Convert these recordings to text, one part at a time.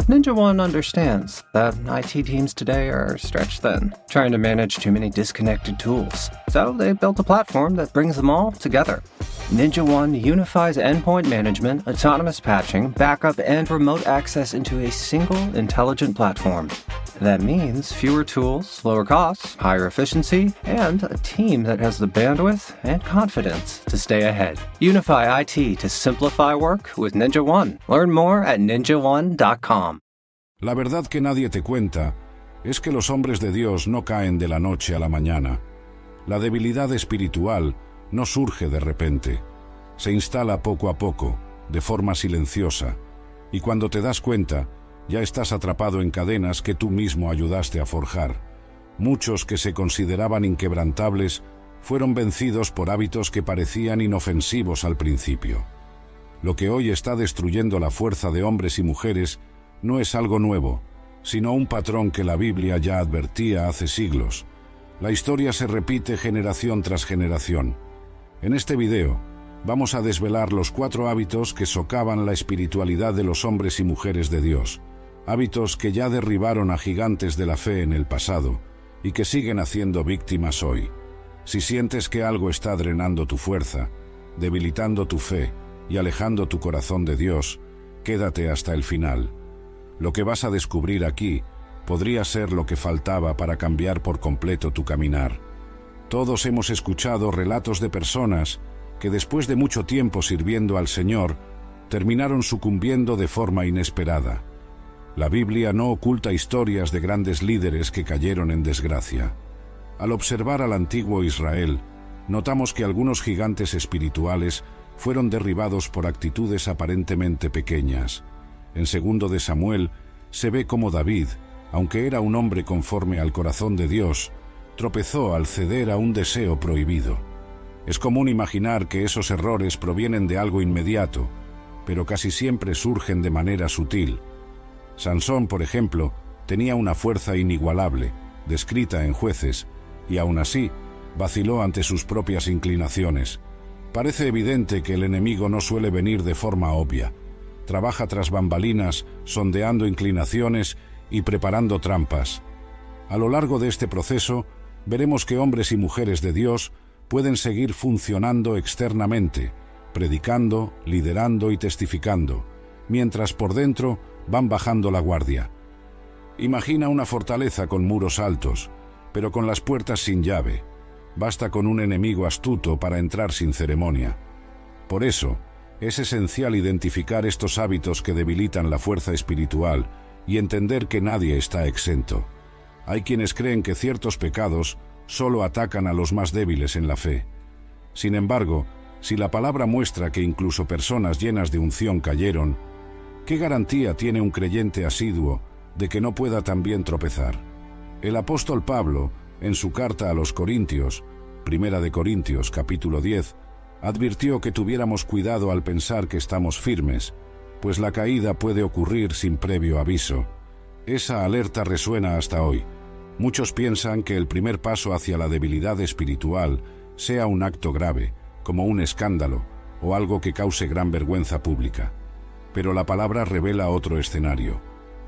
Ninja One understands that IT teams today are stretched thin, trying to manage too many disconnected tools. So they built a platform that brings them all together. Ninja One unifies endpoint management, autonomous patching, backup, and remote access into a single intelligent platform. That means fewer tools, lower costs, higher efficiency, and a team that has the bandwidth and confidence to stay ahead. Unify IT to simplify work with Ninja One. Learn more at ninjaone.com. La verdad que nadie te cuenta es que los hombres de Dios no caen de la noche a la mañana. La debilidad espiritual no surge de repente. Se instala poco a poco, de forma silenciosa, y cuando te das cuenta, ya estás atrapado en cadenas que tú mismo ayudaste a forjar. Muchos que se consideraban inquebrantables fueron vencidos por hábitos que parecían inofensivos al principio. Lo que hoy está destruyendo la fuerza de hombres y mujeres no es algo nuevo, sino un patrón que la Biblia ya advertía hace siglos. La historia se repite generación tras generación. En este video, vamos a desvelar los 4 hábitos que socavan la espiritualidad de los hombres y mujeres de Dios. Hábitos que ya derribaron a gigantes de la fe en el pasado y que siguen haciendo víctimas hoy. Si sientes que algo está drenando tu fuerza, debilitando tu fe y alejando tu corazón de Dios, quédate hasta el final. Lo que vas a descubrir aquí podría ser lo que faltaba para cambiar por completo tu caminar. Todos hemos escuchado relatos de personas que después de mucho tiempo sirviendo al Señor, terminaron sucumbiendo de forma inesperada. La Biblia no oculta historias de grandes líderes que cayeron en desgracia. Al observar al antiguo Israel, notamos que algunos gigantes espirituales fueron derribados por actitudes aparentemente pequeñas. En 2 de Samuel se ve cómo David, aunque era un hombre conforme al corazón de Dios, tropezó al ceder a un deseo prohibido. Es común imaginar que esos errores provienen de algo inmediato, pero casi siempre surgen de manera sutil. Sansón, por ejemplo, tenía una fuerza inigualable, descrita en Jueces, y aún así vaciló ante sus propias inclinaciones. Parece evidente que el enemigo no suele venir de forma obvia. Trabaja tras bambalinas, sondeando inclinaciones y preparando trampas. A lo largo de este proceso, veremos que hombres y mujeres de Dios pueden seguir funcionando externamente, predicando, liderando y testificando, mientras por dentro van bajando la guardia. Imagina una fortaleza con muros altos, pero con las puertas sin llave. Basta con un enemigo astuto para entrar sin ceremonia. Por eso, es esencial identificar estos hábitos que debilitan la fuerza espiritual y entender que nadie está exento. Hay quienes creen que ciertos pecados solo atacan a los más débiles en la fe. Sin embargo, si la palabra muestra que incluso personas llenas de unción cayeron, ¿qué garantía tiene un creyente asiduo de que no pueda también tropezar? El apóstol Pablo, en su carta a los Corintios, 1 de Corintios capítulo 10, advirtió que tuviéramos cuidado al pensar que estamos firmes, pues la caída puede ocurrir sin previo aviso. Esa alerta resuena hasta hoy. Muchos piensan que el primer paso hacia la debilidad espiritual sea un acto grave, como un escándalo o algo que cause gran vergüenza pública. Pero la palabra revela otro escenario.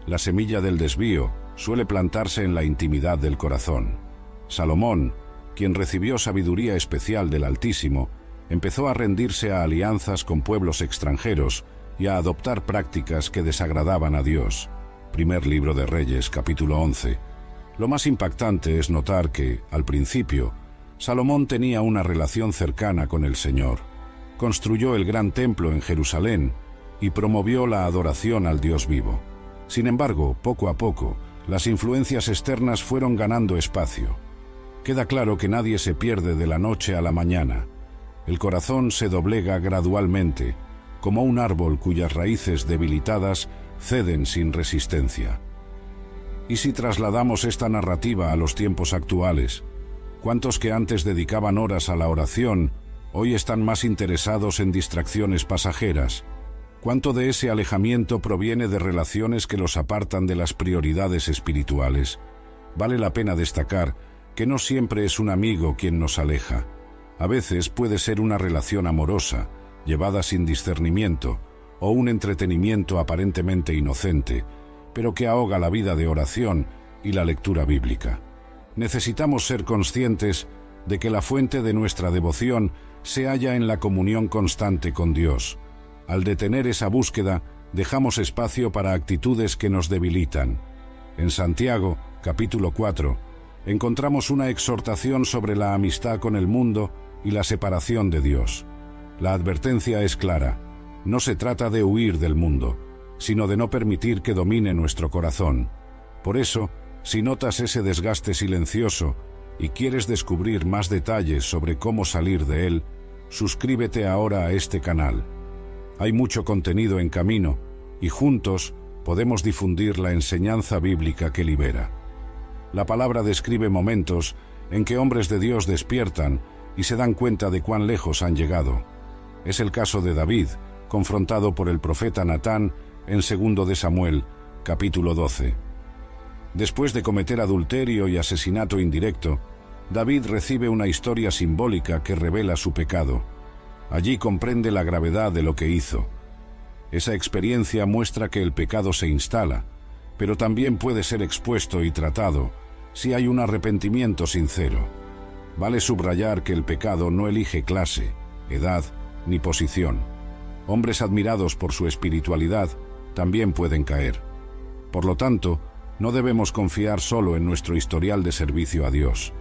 La semilla del desvío suele plantarse en la intimidad del corazón. Salomón, quien recibió sabiduría especial del Altísimo, empezó a rendirse a alianzas con pueblos extranjeros y a adoptar prácticas que desagradaban a Dios. Primer libro de Reyes, capítulo 11. Lo más impactante es notar que, al principio, Salomón tenía una relación cercana con el Señor. Construyó el gran templo en Jerusalén y promovió la adoración al Dios vivo. Sin embargo, poco a poco, las influencias externas fueron ganando espacio. Queda claro que nadie se pierde de la noche a la mañana. El corazón se doblega gradualmente, como un árbol cuyas raíces debilitadas ceden sin resistencia. ¿Y si trasladamos esta narrativa a los tiempos actuales? ¿Cuántos que antes dedicaban horas a la oración, hoy están más interesados en distracciones pasajeras? ¿Cuánto de ese alejamiento proviene de relaciones que los apartan de las prioridades espirituales? Vale la pena destacar que no siempre es un amigo quien nos aleja. A veces puede ser una relación amorosa, llevada sin discernimiento, o un entretenimiento aparentemente inocente, pero que ahoga la vida de oración y la lectura bíblica. Necesitamos ser conscientes de que la fuente de nuestra devoción se halla en la comunión constante con Dios. Al detener esa búsqueda, dejamos espacio para actitudes que nos debilitan. En Santiago, capítulo 4, encontramos una exhortación sobre la amistad con el mundo y la separación de Dios. La advertencia es clara: no se trata de huir del mundo, sino de no permitir que domine nuestro corazón. Por eso, si notas ese desgaste silencioso y quieres descubrir más detalles sobre cómo salir de él, suscríbete ahora a este canal. Hay mucho contenido en camino y juntos podemos difundir la enseñanza bíblica que libera. La palabra describe momentos en que hombres de Dios despiertan y se dan cuenta de cuán lejos han llegado. Es el caso de David, confrontado por el profeta Natán en 2 de Samuel, capítulo 12. Después de cometer adulterio y asesinato indirecto, David recibe una historia simbólica que revela su pecado. Allí comprende la gravedad de lo que hizo. Esa experiencia muestra que el pecado se instala, pero también puede ser expuesto y tratado si hay un arrepentimiento sincero. Vale subrayar que el pecado no elige clase, edad ni posición. Hombres admirados por su espiritualidad también pueden caer. Por lo tanto, no debemos confiar solo en nuestro historial de servicio a Dios.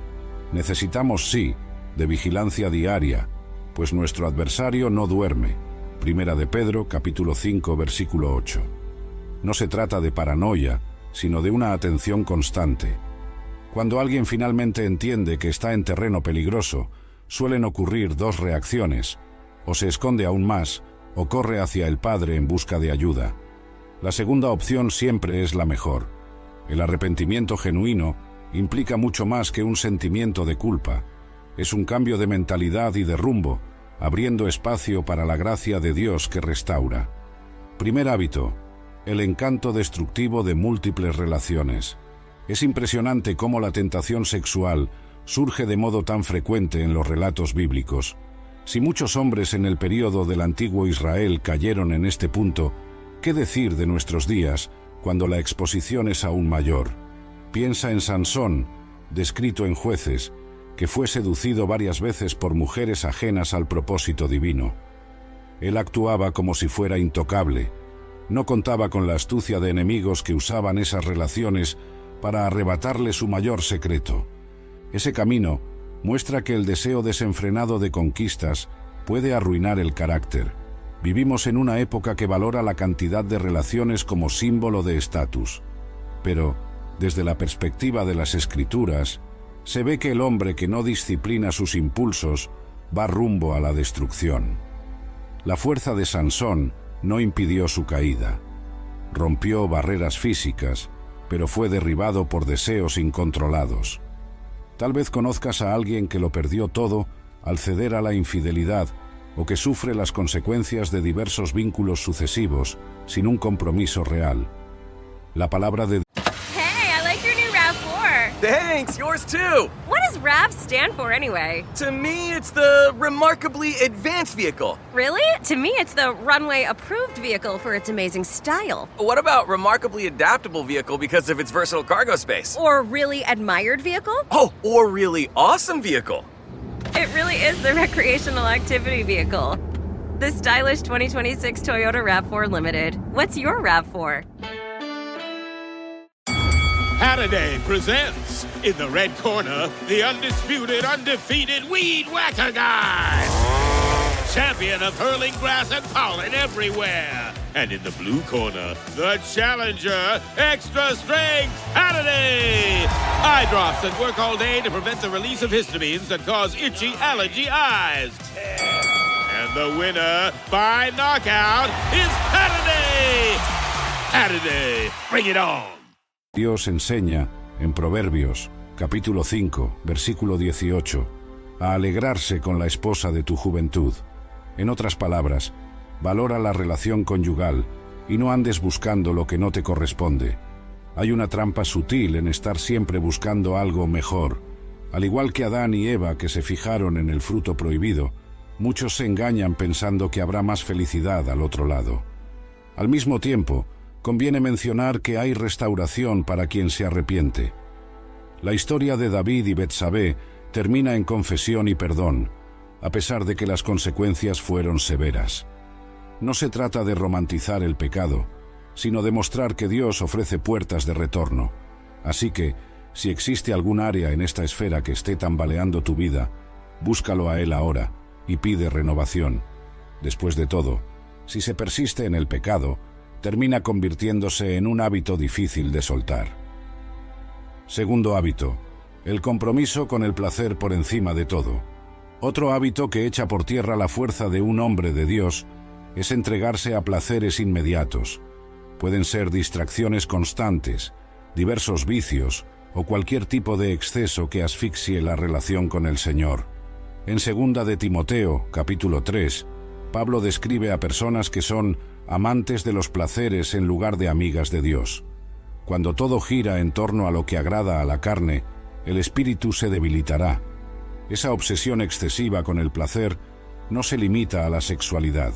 Necesitamos, sí, de vigilancia diaria, pues nuestro adversario no duerme. Primera de Pedro, capítulo 5, versículo 8. No se trata de paranoia, sino de una atención constante. Cuando alguien finalmente entiende que está en terreno peligroso, suelen ocurrir dos reacciones: o se esconde aún más, o corre hacia el Padre en busca de ayuda. La segunda opción siempre es la mejor. El arrepentimiento genuino implica mucho más que un sentimiento de culpa. Es un cambio de mentalidad y de rumbo, abriendo espacio para la gracia de Dios que restaura. Primer hábito: el encanto destructivo de múltiples relaciones. Es impresionante cómo la tentación sexual surge de modo tan frecuente en los relatos bíblicos. Si muchos hombres en el período del antiguo Israel cayeron en este punto, ¿qué decir de nuestros días, cuando la exposición es aún mayor? Piensa en Sansón, descrito en Jueces, que fue seducido varias veces por mujeres ajenas al propósito divino. Él actuaba como si fuera intocable. No contaba con la astucia de enemigos que usaban esas relaciones para arrebatarle su mayor secreto. Ese camino muestra que el deseo desenfrenado de conquistas puede arruinar el carácter. Vivimos en una época que valora la cantidad de relaciones como símbolo de estatus. Pero, desde la perspectiva de las Escrituras, se ve que el hombre que no disciplina sus impulsos va rumbo a la destrucción. La fuerza de Sansón no impidió su caída. Rompió barreras físicas, pero fue derribado por deseos incontrolados. Tal vez conozcas a alguien que lo perdió todo al ceder a la infidelidad o que sufre las consecuencias de diversos vínculos sucesivos sin un compromiso real. La palabra de Hey, I like your new RAV4. Thanks, yours too. What does RAV stand for anyway? To me, it's the Remarkably Advanced Vehicle. Really? To me, it's the runway approved vehicle for its amazing style. What about Remarkably Adaptable Vehicle because of its versatile cargo space? Or really admired vehicle? Oh, or Really Awesome Vehicle. It really is the recreational activity vehicle. The stylish 2026 Toyota RAV4 Limited. What's your RAV4? Halliday presents, in the red corner, the undisputed, undefeated Weed Whacker Guy. Champion of hurling grass and pollen everywhere. And in the blue corner, the challenger, extra strength Halliday. Eye drops that work all day to prevent the release of histamines that cause itchy allergy eyes. And the winner by knockout is Halliday. Halliday, bring it on. Dios enseña, en Proverbios, capítulo 5, versículo 18, a alegrarse con la esposa de tu juventud. En otras palabras, valora la relación conyugal y no andes buscando lo que no te corresponde. Hay una trampa sutil en estar siempre buscando algo mejor. Al igual que Adán y Eva, que se fijaron en el fruto prohibido, muchos se engañan pensando que habrá más felicidad al otro lado. Al mismo tiempo, conviene mencionar que hay restauración para quien se arrepiente. La historia de David y Betsabé termina en confesión y perdón, a pesar de que las consecuencias fueron severas. No se trata de romantizar el pecado, sino de mostrar que Dios ofrece puertas de retorno. Así que, si existe algún área en esta esfera que esté tambaleando tu vida, búscalo a Él ahora y pide renovación. Después de todo, si se persiste en el pecado, termina convirtiéndose en un hábito difícil de soltar. Segundo hábito, el compromiso con el placer por encima de todo. Otro hábito que echa por tierra la fuerza de un hombre de Dios es entregarse a placeres inmediatos. Pueden ser distracciones constantes, diversos vicios o cualquier tipo de exceso que asfixie la relación con el Señor. En 2 de Timoteo, capítulo 3, Pablo describe a personas que son amantes de los placeres en lugar de amigas de Dios. Cuando todo gira en torno a lo que agrada a la carne, el espíritu se debilitará. Esa obsesión excesiva con el placer no se limita a la sexualidad.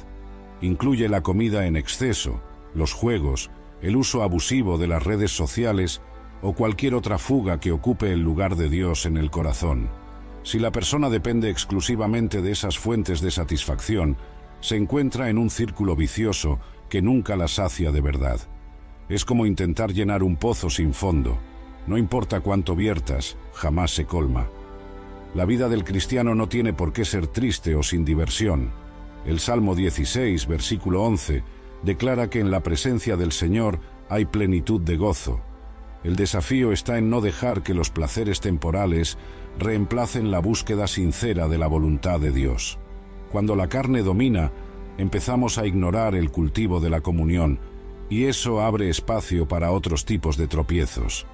Incluye la comida en exceso, los juegos, el uso abusivo de las redes sociales o cualquier otra fuga que ocupe el lugar de Dios en el corazón. Si la persona depende exclusivamente de esas fuentes de satisfacción, se encuentra en un círculo vicioso que nunca la sacia de verdad. Es como intentar llenar un pozo sin fondo. No importa cuánto viertas, jamás se colma. La vida del cristiano no tiene por qué ser triste o sin diversión. El Salmo 16, versículo 11, declara que en la presencia del Señor hay plenitud de gozo. El desafío está en no dejar que los placeres temporales reemplacen la búsqueda sincera de la voluntad de Dios. Cuando la carne domina, empezamos a ignorar el cultivo de la comunión, y eso abre espacio para otros tipos de tropiezos.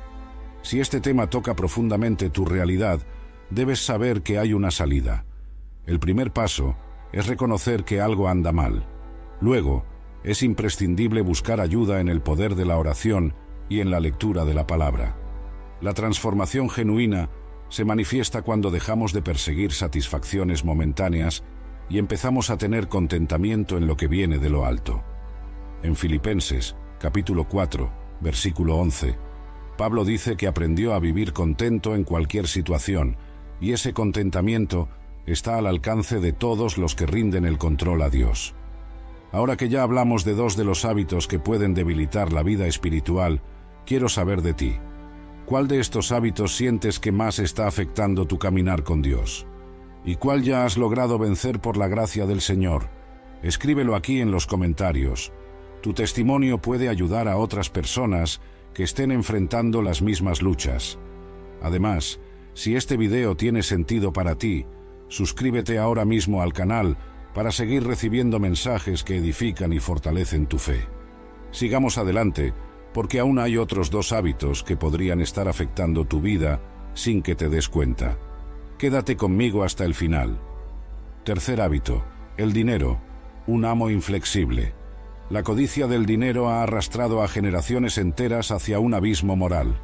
Si este tema toca profundamente tu realidad, debes saber que hay una salida. El primer paso es reconocer que algo anda mal. Luego, es imprescindible buscar ayuda en el poder de la oración y en la lectura de la palabra. La transformación genuina se manifiesta cuando dejamos de perseguir satisfacciones momentáneas y empezamos a tener contentamiento en lo que viene de lo alto. En Filipenses, capítulo 4, versículo 11, Pablo dice que aprendió a vivir contento en cualquier situación, y ese contentamiento está al alcance de todos los que rinden el control a Dios. Ahora que ya hablamos de dos de los hábitos que pueden debilitar la vida espiritual, quiero saber de ti. ¿Cuál de estos hábitos sientes que más está afectando tu caminar con Dios? ¿Y cuál ya has logrado vencer por la gracia del Señor? Escríbelo aquí en los comentarios. Tu testimonio puede ayudar a otras personas que estén enfrentando las mismas luchas. Además, si este video tiene sentido para ti, suscríbete ahora mismo al canal para seguir recibiendo mensajes que edifican y fortalecen tu fe. Sigamos adelante, porque aún hay otros dos hábitos que podrían estar afectando tu vida sin que te des cuenta. Quédate conmigo hasta el final. Tercer hábito, el dinero, un amo inflexible. La codicia del dinero ha arrastrado a generaciones enteras hacia un abismo moral.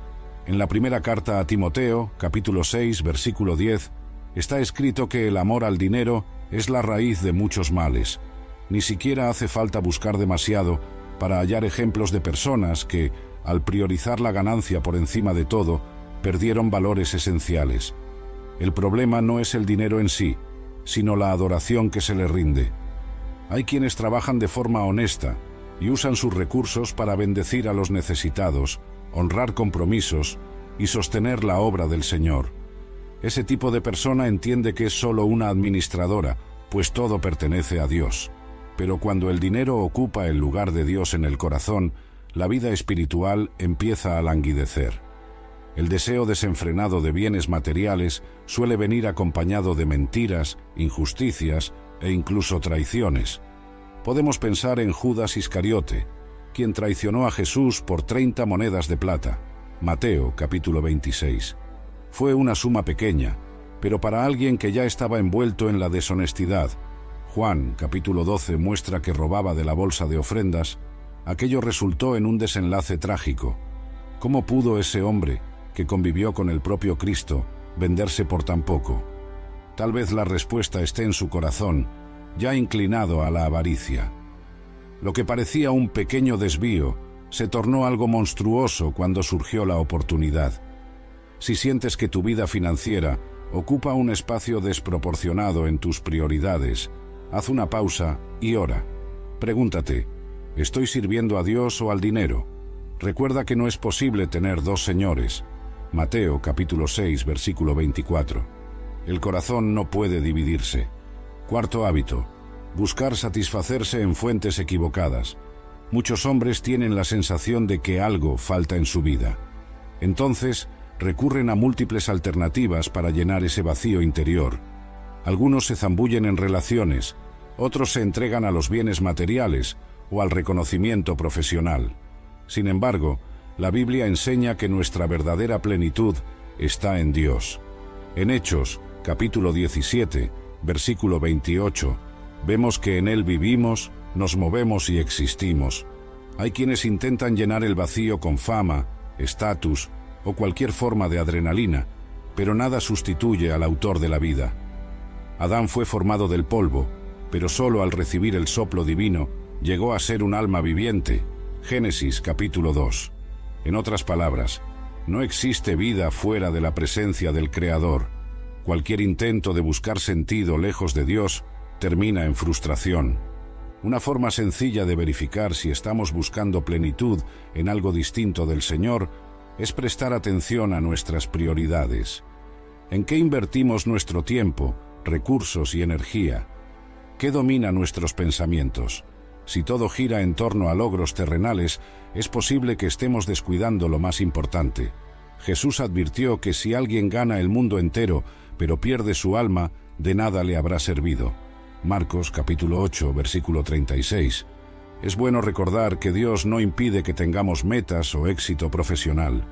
En la primera carta a Timoteo, capítulo 6, versículo 10, está escrito que el amor al dinero es la raíz de muchos males. Ni siquiera hace falta buscar demasiado para hallar ejemplos de personas que, al priorizar la ganancia por encima de todo, perdieron valores esenciales. El problema no es el dinero en sí, sino la adoración que se le rinde. Hay quienes trabajan de forma honesta y usan sus recursos para bendecir a los necesitados, honrar compromisos y sostener la obra del Señor. Ese tipo de persona entiende que es solo una administradora, pues todo pertenece a Dios. Pero cuando el dinero ocupa el lugar de Dios en el corazón, la vida espiritual empieza a languidecer. El deseo desenfrenado de bienes materiales suele venir acompañado de mentiras, injusticias e incluso traiciones. Podemos pensar en Judas Iscariote, quien traicionó a Jesús por 30 monedas de plata. Mateo, capítulo 26. Fue una suma pequeña, pero para alguien que ya estaba envuelto en la deshonestidad. Juan, capítulo 12, muestra que robaba de la bolsa de ofrendas. Aquello resultó en un desenlace trágico. ¿Cómo pudo ese hombre, que convivió con el propio Cristo, venderse por tan poco? Tal vez la respuesta esté en su corazón, ya inclinado a la avaricia. Lo que parecía un pequeño desvío se tornó algo monstruoso cuando surgió la oportunidad. Si sientes que tu vida financiera ocupa un espacio desproporcionado en tus prioridades, haz una pausa y ora. Pregúntate, ¿estoy sirviendo a Dios o al dinero? Recuerda que no es posible tener dos señores. Mateo capítulo 6, versículo 24. El corazón no puede dividirse. Cuarto hábito: buscar satisfacerse en fuentes equivocadas. Muchos hombres tienen la sensación de que algo falta en su vida. Entonces, recurren a múltiples alternativas para llenar ese vacío interior. Algunos se zambullen en relaciones, otros se entregan a los bienes materiales o al reconocimiento profesional. Sin embargo, la Biblia enseña que nuestra verdadera plenitud está en Dios. En Hechos, capítulo 17, versículo 28, vemos que en Él vivimos, nos movemos y existimos. Hay quienes intentan llenar el vacío con fama, estatus o cualquier forma de adrenalina, pero nada sustituye al autor de la vida. Adán fue formado del polvo, pero solo al recibir el soplo divino llegó a ser un alma viviente. Génesis capítulo 2. En otras palabras, no existe vida fuera de la presencia del Creador. Cualquier intento de buscar sentido lejos de Dios termina en frustración. Una forma sencilla de verificar si estamos buscando plenitud en algo distinto del Señor es prestar atención a nuestras prioridades. ¿En qué invertimos nuestro tiempo, recursos y energía? ¿Qué domina nuestros pensamientos? Si todo gira en torno a logros terrenales, es posible que estemos descuidando lo más importante. Jesús advirtió que si alguien gana el mundo entero, pero pierde su alma, de nada le habrá servido. Marcos capítulo 8, versículo 36. Es bueno recordar que Dios no impide que tengamos metas o éxito profesional.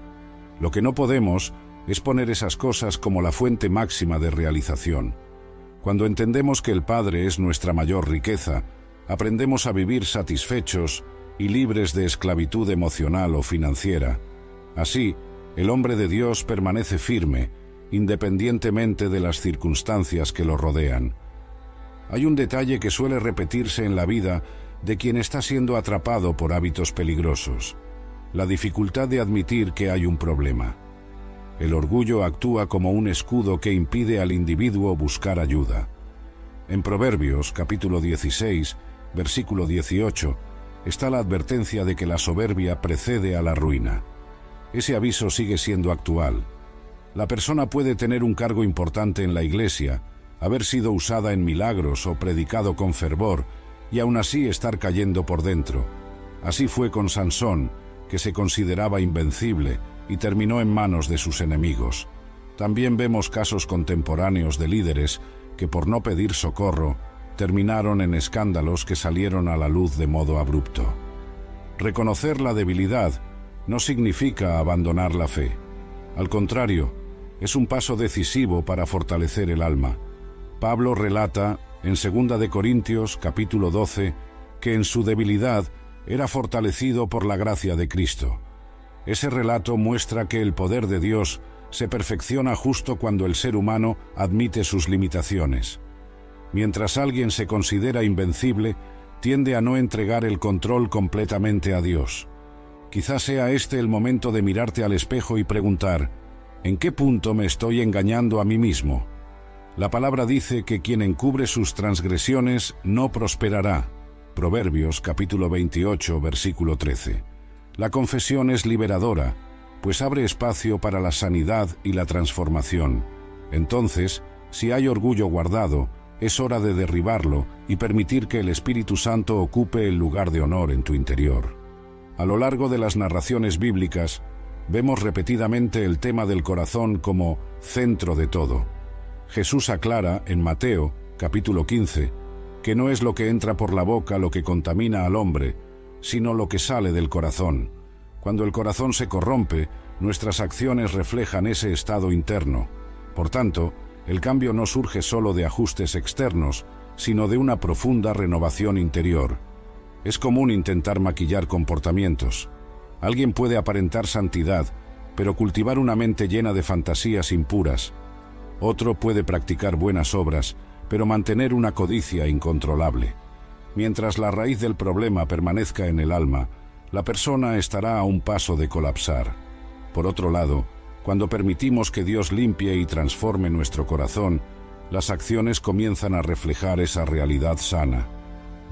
Lo que no podemos es poner esas cosas como la fuente máxima de realización. Cuando entendemos que el Padre es nuestra mayor riqueza, aprendemos a vivir satisfechos y libres de esclavitud emocional o financiera. Así, el hombre de Dios permanece firme, independientemente de las circunstancias que lo rodean. Hay un detalle que suele repetirse en la vida de quien está siendo atrapado por hábitos peligrosos: la dificultad de admitir que hay un problema. El orgullo actúa como un escudo que impide al individuo buscar ayuda. En Proverbios, capítulo 16, versículo 18, está la advertencia de que la soberbia precede a la ruina. Ese aviso sigue siendo actual. La persona puede tener un cargo importante en la iglesia, haber sido usada en milagros o predicado con fervor, y aún así estar cayendo por dentro. Así fue con Sansón, que se consideraba invencible y terminó en manos de sus enemigos. También vemos casos contemporáneos de líderes que, por no pedir socorro, terminaron en escándalos que salieron a la luz de modo abrupto. Reconocer la debilidad no significa abandonar la fe. Al contrario, es un paso decisivo para fortalecer el alma. Pablo relata en 2 de Corintios, capítulo 12, que en su debilidad era fortalecido por la gracia de Cristo. Ese relato muestra que el poder de Dios se perfecciona justo cuando el ser humano admite sus limitaciones. Mientras alguien se considera invencible, tiende a no entregar el control completamente a Dios. Quizás sea este el momento de mirarte al espejo y preguntar: ¿en qué punto me estoy engañando a mí mismo? La palabra dice que quien encubre sus transgresiones no prosperará. Proverbios capítulo 28, versículo 13. La confesión es liberadora, pues abre espacio para la sanidad y la transformación. Entonces, si hay orgullo guardado, es hora de derribarlo y permitir que el Espíritu Santo ocupe el lugar de honor en tu interior. A lo largo de las narraciones bíblicas, vemos repetidamente el tema del corazón como centro de todo. Jesús aclara en Mateo, capítulo 15, que no es lo que entra por la boca lo que contamina al hombre, sino lo que sale del corazón. Cuando el corazón se corrompe, nuestras acciones reflejan ese estado interno. Por tanto, el cambio no surge solo de ajustes externos, sino de una profunda renovación interior. Es común intentar maquillar comportamientos. Alguien puede aparentar santidad, pero cultivar una mente llena de fantasías impuras. Otro puede practicar buenas obras, pero mantener una codicia incontrolable. Mientras la raíz del problema permanezca en el alma, la persona estará a un paso de colapsar. Por otro lado, cuando permitimos que Dios limpie y transforme nuestro corazón, las acciones comienzan a reflejar esa realidad sana.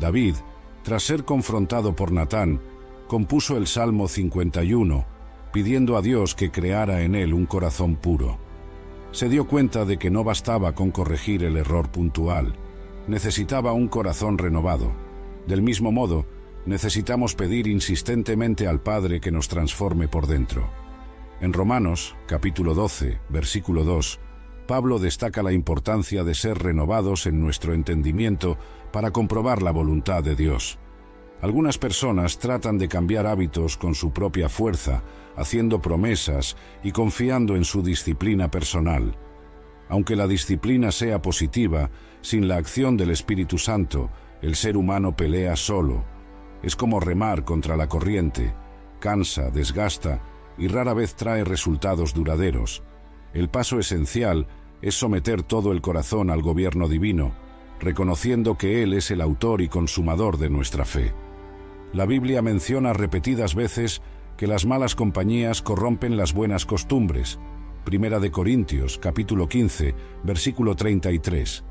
David, tras ser confrontado por Natán, compuso el Salmo 51, pidiendo a Dios que creara en él un corazón puro. Se dio cuenta de que no bastaba con corregir el error puntual, necesitaba un corazón renovado. Del mismo modo, necesitamos pedir insistentemente al Padre que nos transforme por dentro. En Romanos, capítulo 12, versículo 2, Pablo destaca la importancia de ser renovados en nuestro entendimiento para comprobar la voluntad de Dios. Algunas personas tratan de cambiar hábitos con su propia fuerza, haciendo promesas y confiando en su disciplina personal. Aunque la disciplina sea positiva, sin la acción del Espíritu Santo, el ser humano pelea solo. Es como remar contra la corriente, cansa, desgasta y rara vez trae resultados duraderos. El paso esencial es someter todo el corazón al gobierno divino, reconociendo que Él es el autor y consumador de nuestra fe. La Biblia menciona repetidas veces que las malas compañías corrompen las buenas costumbres. Primera de Corintios, capítulo 15, versículo 33.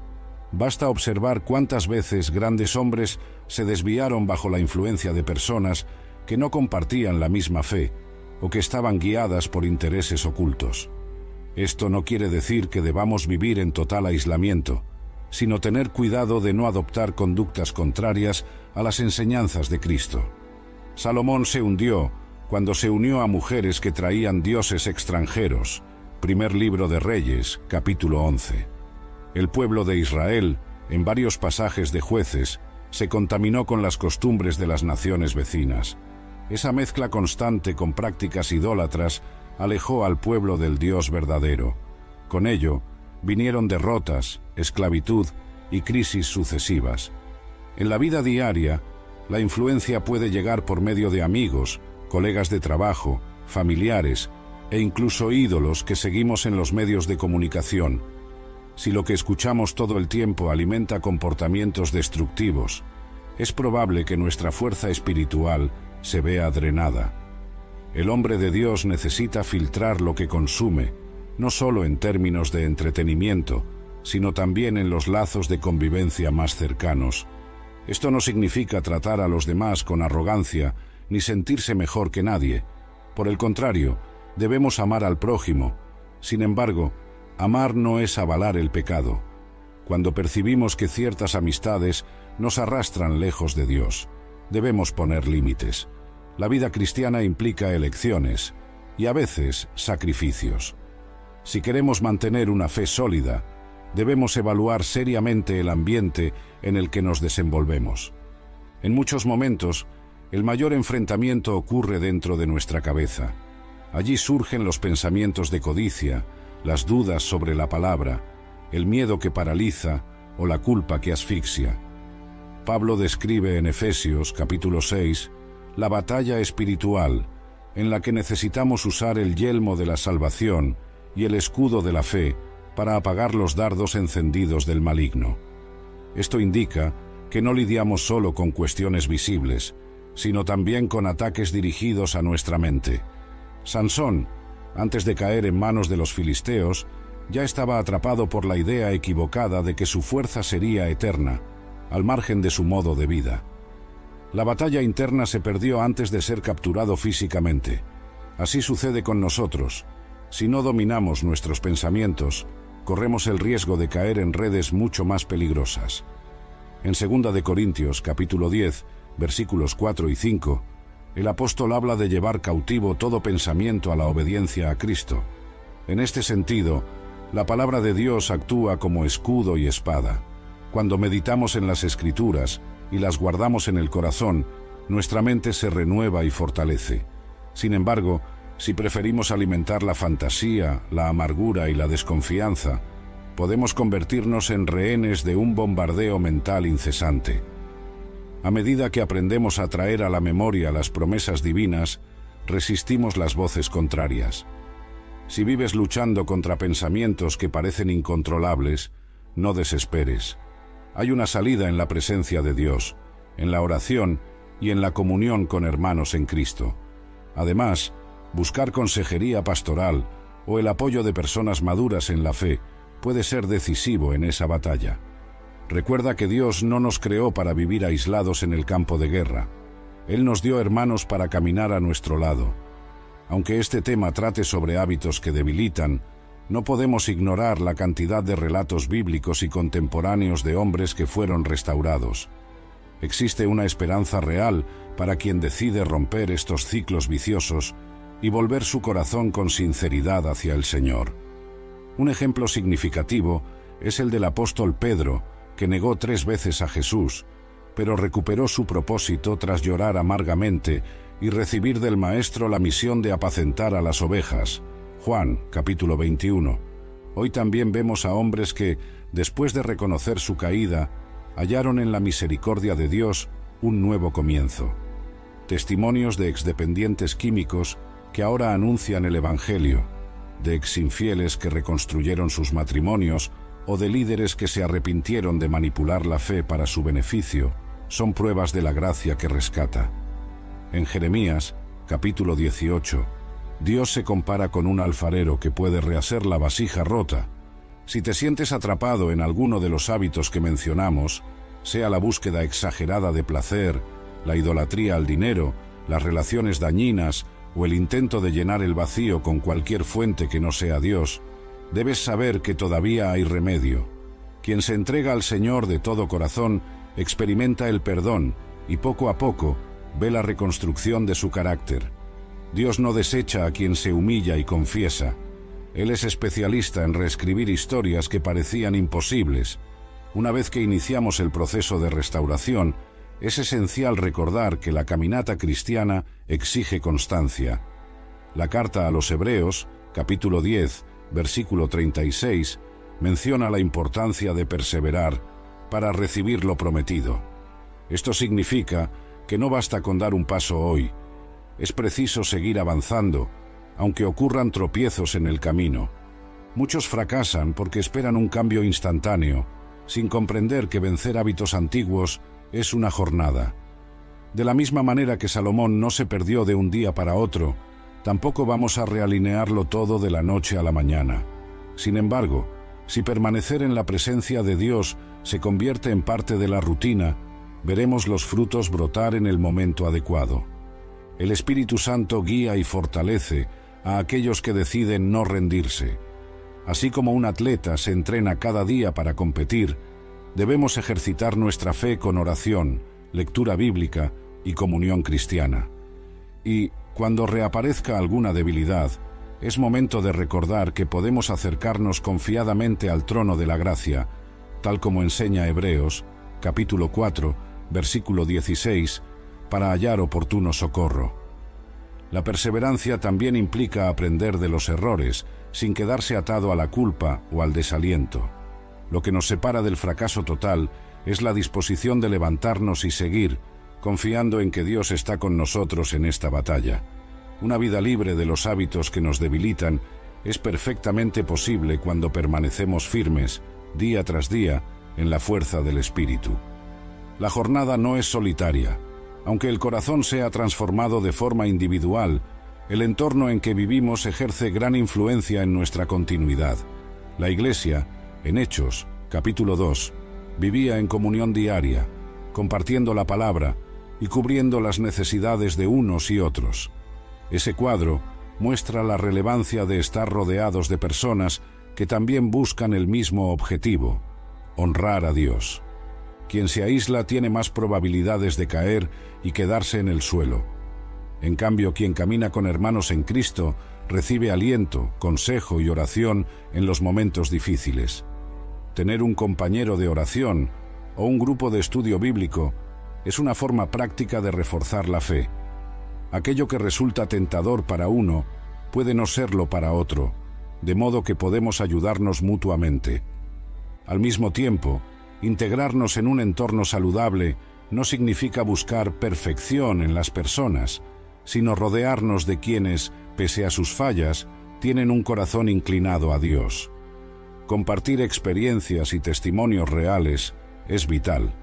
Basta observar cuántas veces grandes hombres se desviaron bajo la influencia de personas que no compartían la misma fe o que estaban guiadas por intereses ocultos. Esto no quiere decir que debamos vivir en total aislamiento, sino tener cuidado de no adoptar conductas contrarias a las enseñanzas de Cristo. Salomón se hundió cuando se unió a mujeres que traían dioses extranjeros. Primer libro de Reyes, capítulo 11. El pueblo de Israel, en varios pasajes de Jueces, se contaminó con las costumbres de las naciones vecinas. Esa mezcla constante con prácticas idólatras alejó al pueblo del Dios verdadero. Con ello, vinieron derrotas, esclavitud y crisis sucesivas. En la vida diaria, la influencia puede llegar por medio de amigos, colegas de trabajo, familiares e incluso ídolos que seguimos en los medios de comunicación. Si lo que escuchamos todo el tiempo alimenta comportamientos destructivos, es probable que nuestra fuerza espiritual se vea drenada. El hombre de Dios necesita filtrar lo que consume, no solo en términos de entretenimiento, sino también en los lazos de convivencia más cercanos. Esto no significa tratar a los demás con arrogancia ni sentirse mejor que nadie. Por el contrario, debemos amar al prójimo. Sin embargo, amar no es avalar el pecado. Cuando percibimos que ciertas amistades nos arrastran lejos de Dios, debemos poner límites. La vida cristiana implica elecciones y a veces sacrificios. Si queremos mantener una fe sólida, debemos evaluar seriamente el ambiente en el que nos desenvolvemos. En muchos momentos, el mayor enfrentamiento ocurre dentro de nuestra cabeza. Allí surgen los pensamientos de codicia, las dudas sobre la palabra, el miedo que paraliza o la culpa que asfixia. Pablo describe en Efesios capítulo 6 la batalla espiritual en la que necesitamos usar el yelmo de la salvación y el escudo de la fe para apagar los dardos encendidos del maligno. Esto indica que no lidiamos solo con cuestiones visibles, sino también con ataques dirigidos a nuestra mente. Sansón, antes de caer en manos de los filisteos, ya estaba atrapado por la idea equivocada de que su fuerza sería eterna, al margen de su modo de vida. La batalla interna se perdió antes de ser capturado físicamente. Así sucede con nosotros. Si no dominamos nuestros pensamientos, corremos el riesgo de caer en redes mucho más peligrosas. En 2 de Corintios, capítulo 10, versículos 4 y 5, el apóstol habla de llevar cautivo todo pensamiento a la obediencia a Cristo. En este sentido, la palabra de Dios actúa como escudo y espada. Cuando meditamos en las Escrituras y las guardamos en el corazón, nuestra mente se renueva y fortalece. Sin embargo, si preferimos alimentar la fantasía, la amargura y la desconfianza, podemos convertirnos en rehenes de un bombardeo mental incesante. A medida que aprendemos a traer a la memoria las promesas divinas, resistimos las voces contrarias. Si vives luchando contra pensamientos que parecen incontrolables, no desesperes. Hay una salida en la presencia de Dios, en la oración y en la comunión con hermanos en Cristo. Además, buscar consejería pastoral o el apoyo de personas maduras en la fe puede ser decisivo en esa batalla. Recuerda que Dios no nos creó para vivir aislados en el campo de guerra. Él nos dio hermanos para caminar a nuestro lado. Aunque este tema trate sobre hábitos que debilitan, no podemos ignorar la cantidad de relatos bíblicos y contemporáneos de hombres que fueron restaurados. Existe una esperanza real para quien decide romper estos ciclos viciosos y volver su corazón con sinceridad hacia el Señor. Un ejemplo significativo es el del apóstol Pedro, que negó 3 veces a Jesús, pero recuperó su propósito tras llorar amargamente y recibir del Maestro la misión de apacentar a las ovejas. Juan, capítulo 21. Hoy también vemos a hombres que, después de reconocer su caída, hallaron en la misericordia de Dios un nuevo comienzo. Testimonios de exdependientes químicos que ahora anuncian el Evangelio, de exinfieles que reconstruyeron sus matrimonios o de líderes que se arrepintieron de manipular la fe para su beneficio, son pruebas de la gracia que rescata. En Jeremías, capítulo 18, Dios se compara con un alfarero que puede rehacer la vasija rota. Si te sientes atrapado en alguno de los hábitos que mencionamos, sea la búsqueda exagerada de placer, la idolatría al dinero, las relaciones dañinas o el intento de llenar el vacío con cualquier fuente que no sea Dios, debes saber que todavía hay remedio. Quien se entrega al Señor de todo corazón experimenta el perdón y poco a poco ve la reconstrucción de su carácter. Dios no desecha a quien se humilla y confiesa. Él es especialista en reescribir historias que parecían imposibles. Una vez que iniciamos el proceso de restauración, es esencial recordar que la caminata cristiana exige constancia. La carta a los Hebreos, capítulo 10, versículo 36, menciona la importancia de perseverar para recibir lo prometido. Esto significa que no basta con dar un paso hoy. Es preciso seguir avanzando, aunque ocurran tropiezos en el camino. Muchos fracasan porque esperan un cambio instantáneo, sin comprender que vencer hábitos antiguos es una jornada. De la misma manera que Salomón no se perdió de un día para otro, tampoco vamos a realinearlo todo de la noche a la mañana. Sin embargo, si permanecer en la presencia de Dios se convierte en parte de la rutina, veremos los frutos brotar en el momento adecuado. El Espíritu Santo guía y fortalece a aquellos que deciden no rendirse. Así como un atleta se entrena cada día para competir, debemos ejercitar nuestra fe con oración, lectura bíblica y comunión cristiana. Y, cuando reaparezca alguna debilidad, es momento de recordar que podemos acercarnos confiadamente al trono de la gracia, tal como enseña Hebreos, capítulo 4, versículo 16, para hallar oportuno socorro. La perseverancia también implica aprender de los errores, sin quedarse atado a la culpa o al desaliento. Lo que nos separa del fracaso total es la disposición de levantarnos y seguir, confiando en que Dios está con nosotros en esta batalla. Una vida libre de los hábitos que nos debilitan es perfectamente posible cuando permanecemos firmes, día tras día, en la fuerza del Espíritu. La jornada no es solitaria. Aunque el corazón sea transformado de forma individual, el entorno en que vivimos ejerce gran influencia en nuestra continuidad. La Iglesia, en Hechos, capítulo 2, vivía en comunión diaria, compartiendo la palabra y cubriendo las necesidades de unos y otros. Ese cuadro muestra la relevancia de estar rodeados de personas que también buscan el mismo objetivo: honrar a Dios. Quien se aísla tiene más probabilidades de caer y quedarse en el suelo. En cambio, quien camina con hermanos en Cristo recibe aliento, consejo y oración en los momentos difíciles. Tener un compañero de oración o un grupo de estudio bíblico es una forma práctica de reforzar la fe. Aquello que resulta tentador para uno puede no serlo para otro, de modo que podemos ayudarnos mutuamente. Al mismo tiempo, integrarnos en un entorno saludable no significa buscar perfección en las personas, sino rodearnos de quienes, pese a sus fallas, tienen un corazón inclinado a Dios. Compartir experiencias y testimonios reales es vital.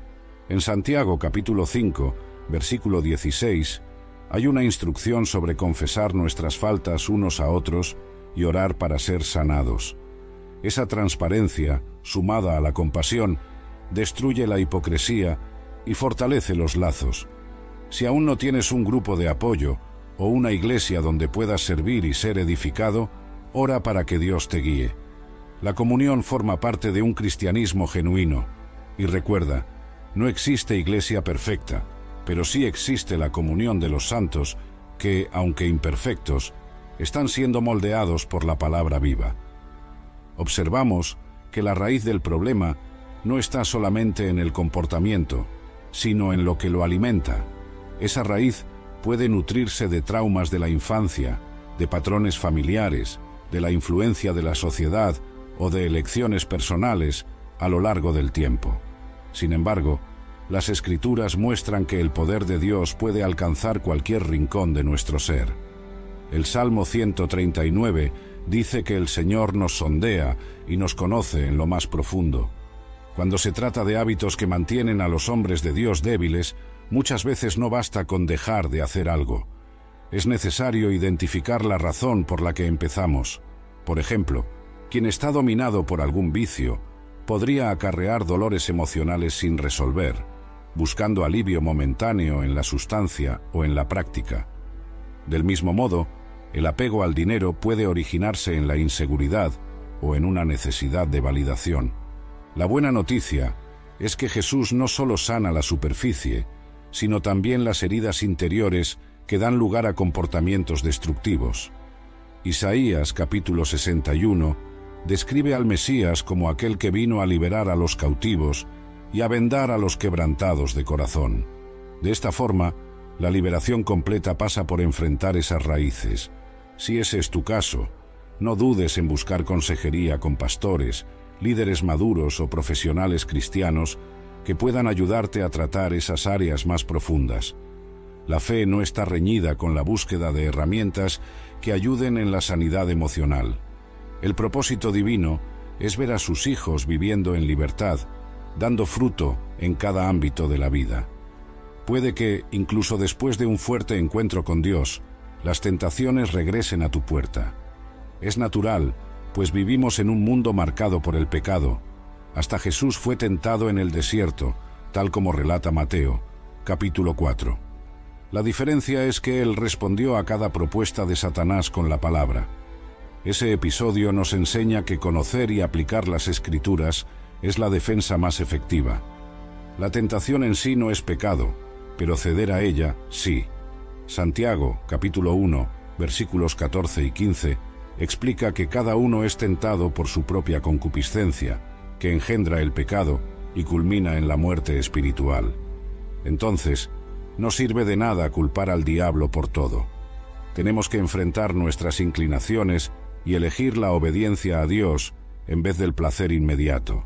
En Santiago capítulo 5, versículo 16, hay una instrucción sobre confesar nuestras faltas unos a otros y orar para ser sanados. Esa transparencia, sumada a la compasión, destruye la hipocresía y fortalece los lazos. Si aún no tienes un grupo de apoyo o una iglesia donde puedas servir y ser edificado, ora para que Dios te guíe. La comunión forma parte de un cristianismo genuino. Y recuerda, no existe iglesia perfecta, pero sí existe la comunión de los santos que, aunque imperfectos, están siendo moldeados por la palabra viva. Observamos que la raíz del problema no está solamente en el comportamiento, sino en lo que lo alimenta. Esa raíz puede nutrirse de traumas de la infancia, de patrones familiares, de la influencia de la sociedad o de elecciones personales a lo largo del tiempo. Sin embargo, las Escrituras muestran que el poder de Dios puede alcanzar cualquier rincón de nuestro ser. El Salmo 139 dice que el Señor nos sondea y nos conoce en lo más profundo. Cuando se trata de hábitos que mantienen a los hombres de Dios débiles, muchas veces no basta con dejar de hacer algo. Es necesario identificar la razón por la que empezamos. Por ejemplo, quien está dominado por algún vicio podría acarrear dolores emocionales sin resolver, buscando alivio momentáneo en la sustancia o en la práctica. Del mismo modo, el apego al dinero puede originarse en la inseguridad o en una necesidad de validación. La buena noticia es que Jesús no solo sana la superficie, sino también las heridas interiores que dan lugar a comportamientos destructivos. Isaías capítulo 61 describe al Mesías como aquel que vino a liberar a los cautivos y a vendar a los quebrantados de corazón. De esta forma, la liberación completa pasa por enfrentar esas raíces. Si ese es tu caso, no dudes en buscar consejería con pastores, líderes maduros o profesionales cristianos que puedan ayudarte a tratar esas áreas más profundas. La fe no está reñida con la búsqueda de herramientas que ayuden en la sanidad emocional. El propósito divino es ver a sus hijos viviendo en libertad, dando fruto en cada ámbito de la vida. Puede que, incluso después de un fuerte encuentro con Dios, las tentaciones regresen a tu puerta. Es natural, pues vivimos en un mundo marcado por el pecado. Hasta Jesús fue tentado en el desierto, tal como relata Mateo, capítulo 4. La diferencia es que Él respondió a cada propuesta de Satanás con la palabra. Ese episodio nos enseña que conocer y aplicar las Escrituras es la defensa más efectiva. La tentación en sí no es pecado, pero ceder a ella, sí. Santiago, capítulo 1, versículos 14 y 15, explica que cada uno es tentado por su propia concupiscencia, que engendra el pecado y culmina en la muerte espiritual. Entonces, no sirve de nada culpar al diablo por todo. Tenemos que enfrentar nuestras inclinaciones y elegir la obediencia a Dios en vez del placer inmediato.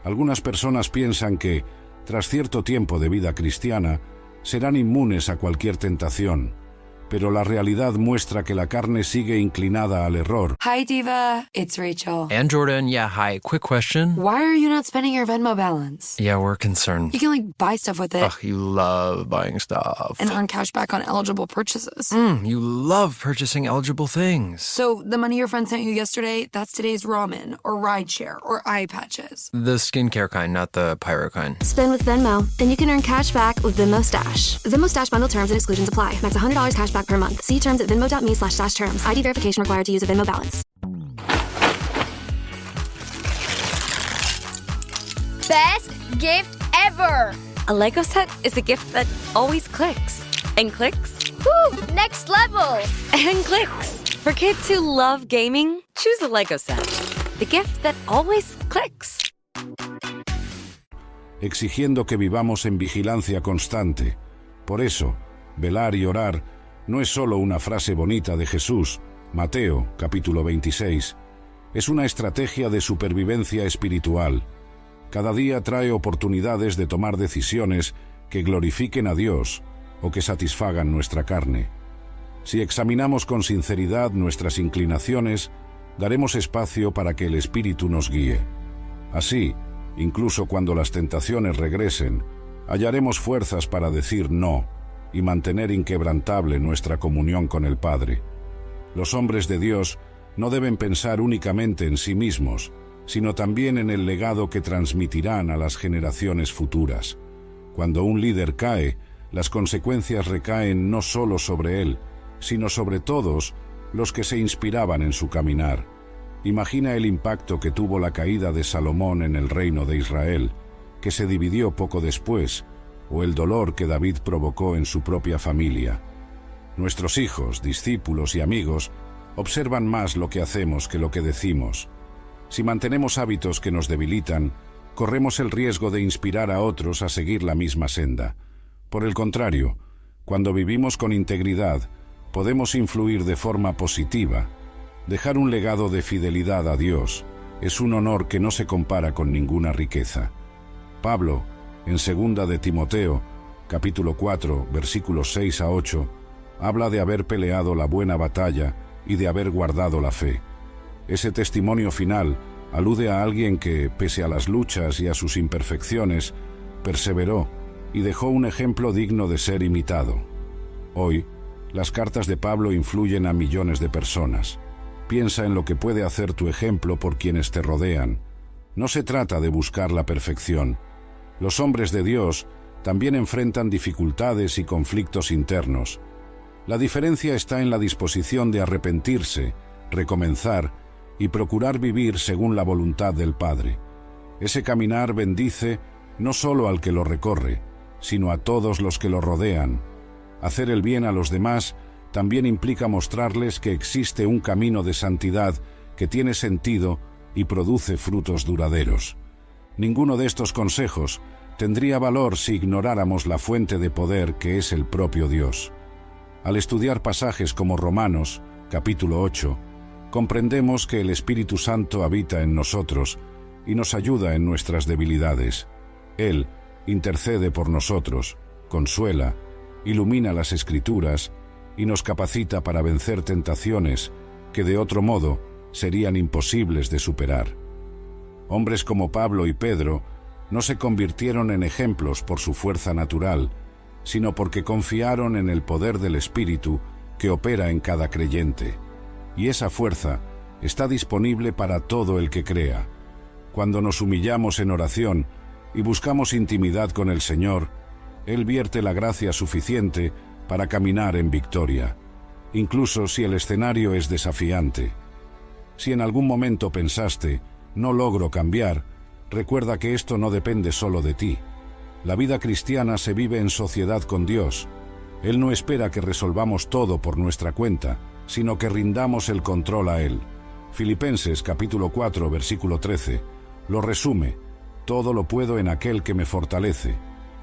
Algunas personas piensan que, tras cierto tiempo de vida cristiana, serán inmunes a cualquier tentación, pero la realidad muestra que la carne sigue inclinada al error. Hi, Diva. It's Rachel. And Jordan, yeah, hi. Quick question. Why are you not spending your Venmo balance? Yeah, we're concerned. You can, buy stuff with it. Ugh, you love buying stuff. And earn cash back on eligible purchases. You love purchasing eligible things. So the money your friend sent you yesterday, that's today's ramen, or rideshare, or eye patches. The skincare kind, not the pyro kind. Spend with Venmo, and you can earn cash back with Venmo Stash. Venmo Stash bundle terms and exclusions apply. Max $100 cash back per month. See terms at venmo.me/stash terms. ID verification required to use a Venmo balance. Best gift ever! A Lego set is a gift that always clicks. And clicks. Woo! Next level! And clicks. For kids who love gaming, choose a Lego set. The gift that always clicks. Exigiendo que vivamos en vigilancia constante. Por eso, velar y orar no es solo una frase bonita de Jesús, Mateo, capítulo 26. Es una estrategia de supervivencia espiritual. Cada día trae oportunidades de tomar decisiones que glorifiquen a Dios o que satisfagan nuestra carne. Si examinamos con sinceridad nuestras inclinaciones, daremos espacio para que el Espíritu nos guíe. Así, incluso cuando las tentaciones regresen, hallaremos fuerzas para decir no y mantener inquebrantable nuestra comunión con el Padre. Los hombres de Dios no deben pensar únicamente en sí mismos, sino también en el legado que transmitirán a las generaciones futuras. Cuando un líder cae, las consecuencias recaen no solo sobre él, sino sobre todos los que se inspiraban en su caminar. Imagina el impacto que tuvo la caída de Salomón en el reino de Israel, que se dividió poco después, o el dolor que David provocó en su propia familia. Nuestros hijos, discípulos y amigos observan más lo que hacemos que lo que decimos. Si mantenemos hábitos que nos debilitan, corremos el riesgo de inspirar a otros a seguir la misma senda. Por el contrario, cuando vivimos con integridad, podemos influir de forma positiva. Dejar un legado de fidelidad a Dios es un honor que no se compara con ninguna riqueza. Pablo, en 2 de Timoteo, capítulo 4, versículos 6 a 8, habla de haber peleado la buena batalla y de haber guardado la fe. Ese testimonio final alude a alguien que, pese a las luchas y a sus imperfecciones, perseveró y dejó un ejemplo digno de ser imitado. Hoy, las cartas de Pablo influyen a millones de personas. Piensa en lo que puede hacer tu ejemplo por quienes te rodean. No se trata de buscar la perfección. Los hombres de Dios también enfrentan dificultades y conflictos internos. La diferencia está en la disposición de arrepentirse, recomenzar y procurar vivir según la voluntad del Padre. Ese caminar bendice no solo al que lo recorre, sino a todos los que lo rodean. Hacer el bien a los demás también implica mostrarles que existe un camino de santidad que tiene sentido y produce frutos duraderos. Ninguno de estos consejos tendría valor si ignoráramos la fuente de poder que es el propio Dios. Al estudiar pasajes como Romanos, capítulo 8, comprendemos que el Espíritu Santo habita en nosotros y nos ayuda en nuestras debilidades. Él intercede por nosotros, consuela, ilumina las Escrituras y nos capacita para vencer tentaciones que de otro modo serían imposibles de superar. Hombres como Pablo y Pedro no se convirtieron en ejemplos por su fuerza natural, sino porque confiaron en el poder del Espíritu que opera en cada creyente. Y esa fuerza está disponible para todo el que crea. Cuando nos humillamos en oración y buscamos intimidad con el Señor, Él vierte la gracia suficiente para caminar en victoria, incluso si el escenario es desafiante. Si en algún momento pensaste, no logro cambiar, recuerda que esto no depende solo de ti. La vida cristiana se vive en sociedad con Dios. Él no espera que resolvamos todo por nuestra cuenta, sino que rindamos el control a Él. Filipenses capítulo 4, versículo 13, lo resume: todo lo puedo en aquel que me fortalece.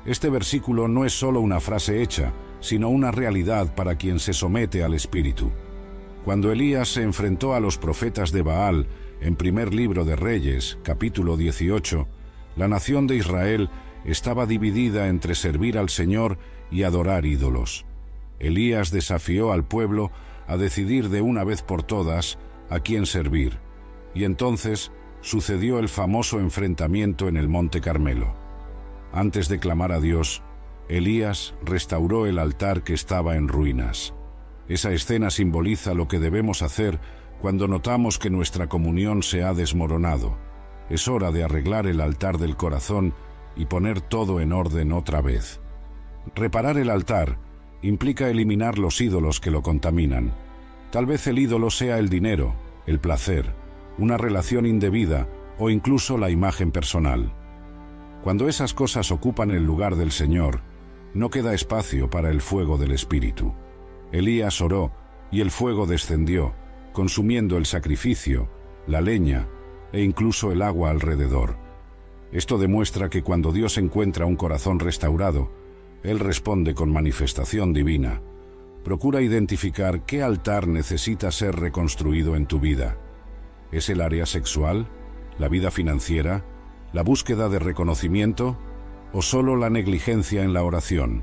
Este versículo no es solo una frase hecha, sino una realidad para quien se somete al Espíritu. Cuando Elías se enfrentó a los profetas de Baal, en primer libro de Reyes, capítulo 18, la nación de Israel estaba dividida entre servir al Señor y adorar ídolos. Elías desafió al pueblo a decidir de una vez por todas a quién servir, y entonces sucedió el famoso enfrentamiento en el Monte Carmelo. Antes de clamar a Dios, Elías restauró el altar que estaba en ruinas. Esa escena simboliza lo que debemos hacer cuando notamos que nuestra comunión se ha desmoronado. Es hora de arreglar el altar del corazón y poner todo en orden otra vez. Reparar el altar implica eliminar los ídolos que lo contaminan. Tal vez el ídolo sea el dinero, el placer, una relación indebida o incluso la imagen personal. Cuando esas cosas ocupan el lugar del Señor, no queda espacio para el fuego del Espíritu. Elías oró y el fuego descendió, consumiendo el sacrificio, la leña e incluso el agua alrededor. Esto demuestra que cuando Dios encuentra un corazón restaurado, Él responde con manifestación divina. Procura identificar qué altar necesita ser reconstruido en tu vida. ¿Es el área sexual? ¿La vida financiera? ¿La búsqueda de reconocimiento? ¿O solo la negligencia en la oración?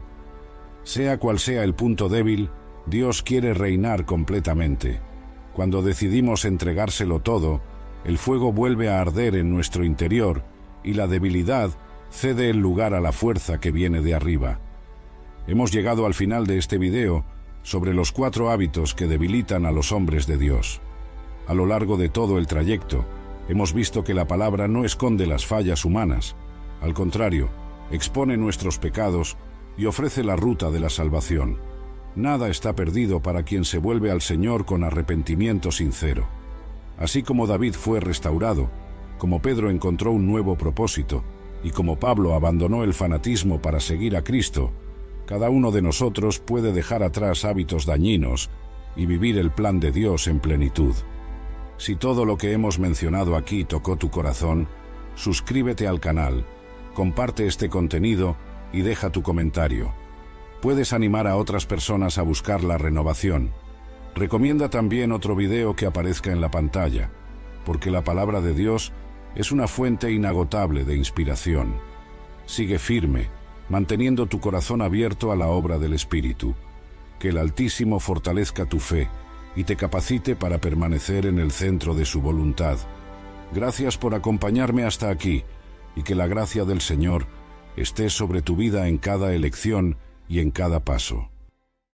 Sea cual sea el punto débil, Dios quiere reinar completamente. Cuando decidimos entregárselo todo, el fuego vuelve a arder en nuestro interior y la debilidad Cede el lugar a la fuerza que viene de arriba. Hemos llegado al final de este video sobre los 4 hábitos que debilitan a los hombres de Dios. A lo largo de todo el trayecto, hemos visto que la palabra no esconde las fallas humanas. Al contrario, expone nuestros pecados y ofrece la ruta de la salvación. Nada está perdido para quien se vuelve al Señor con arrepentimiento sincero. Así como David fue restaurado, como Pedro encontró un nuevo propósito, y como Pablo abandonó el fanatismo para seguir a Cristo, cada uno de nosotros puede dejar atrás hábitos dañinos y vivir el plan de Dios en plenitud. Si todo lo que hemos mencionado aquí tocó tu corazón, suscríbete al canal, comparte este contenido y deja tu comentario. Puedes animar a otras personas a buscar la renovación. Recomienda también otro video que aparezca en la pantalla, porque la palabra de Dios es una fuente inagotable de inspiración. Sigue firme, manteniendo tu corazón abierto a la obra del Espíritu. Que el Altísimo fortalezca tu fe y te capacite para permanecer en el centro de su voluntad. Gracias por acompañarme hasta aquí, y que la gracia del Señor esté sobre tu vida en cada elección y en cada paso.